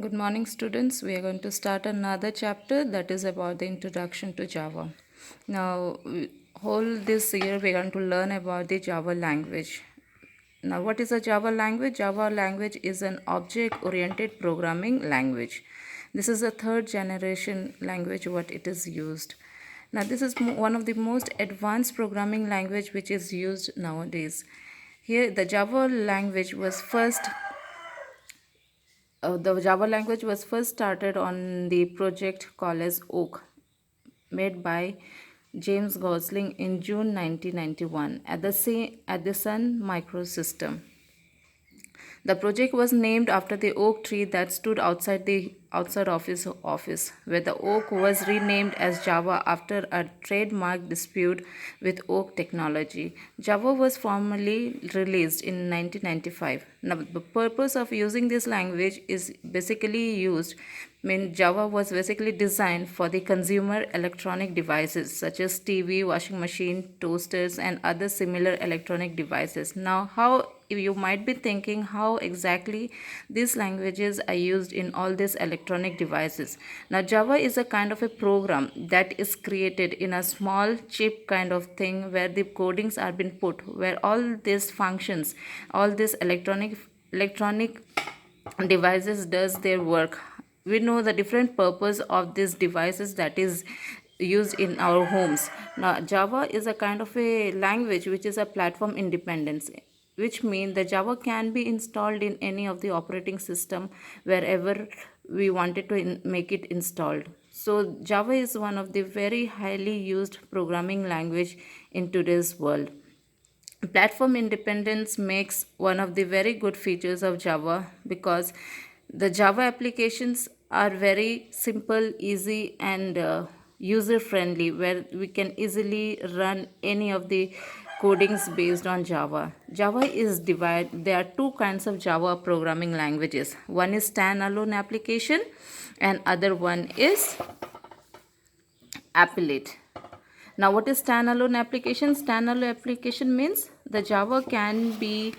Good morning, students. We are going to start another chapter that is about the introduction to Java. Now, whole this year we are going to learn about the Java language. Now, what is a Java language? Java language is an object-oriented programming language. This is a third generation language what it is used. Now, this is one of the most advanced programming language which is used nowadays. Here, the Java language was first the Java language was first started on the project called as Oak, made by James Gosling in June 1991 at the Sun Microsystem. The project was named after the oak tree that stood outside of his office, where the oak was renamed as Java after a trademark dispute with Oak Technology. Java was formally released in 1995. Now, the purpose of using this language is basically used Java was basically designed for the consumer electronic devices such as TV, washing machine, toasters, and other similar electronic devices. Now, how you might be thinking how exactly these languages are used in all these electronic devices. Now, Java is a kind of a program that is created in a small chip kind of thing where the codings are being put, where all these functions, all these electronic devices does their work. We know the different purpose of these devices that is used in our homes. Now, Java is a kind of a language which is a platform independence, which means the Java can be installed in any of the operating system wherever we wanted to make it installed. So Java is one of the very highly used programming language in today's world. Platform independence makes one of the very good features of Java because the Java applications are very simple, easy, and user friendly, where we can easily run any of the codings based on Java. Java is divided. There are two kinds of Java programming languages. One is standalone application, and other one is applet. Now, what is standalone application? Standalone application means the Java can be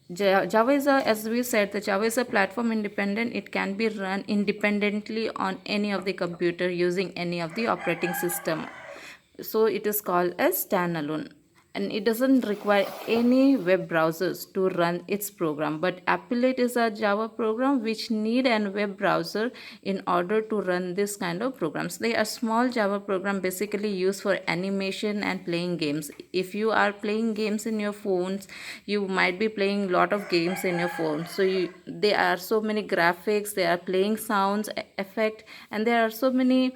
Java is a, as we said, the Java is a platform independent. It can be run independently on any of the computer using any of the operating system. So it is called as standalone, and it doesn't require any web browsers to run its program. But Applet is a Java program which need a web browser in order to run this kind of programs. They are small Java program basically used for animation and playing games. If you are playing games in your phones, you might be playing lot of games in your phone. So there are so many graphics, there are playing sounds, effect, and there are so many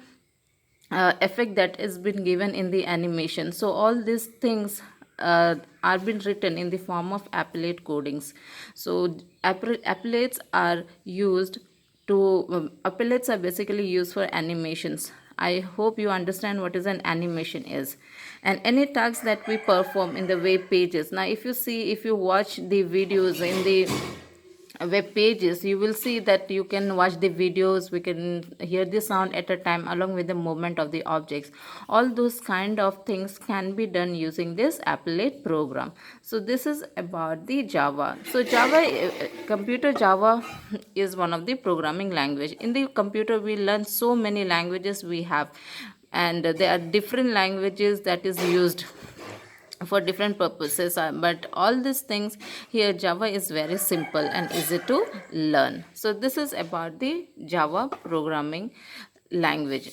effect that has been given in the animation. So all these things are been written in the form of applet codings. So applets are used to applets are basically used for animations. I hope you understand what is an animation is. And any tasks that we perform in the web pages. Now, if you watch the videos in the web pages, you will see that you can watch the videos, we can hear the sound at a time along with the movement of the objects. All those kind of things can be done using this applet program. So this is about the Java. So computer Java is one of the programming language. In the computer we learn so many languages we have, and there are different languages that is used for different purposes, but all these things here Java is very simple and easy to learn. So this is about the Java programming language.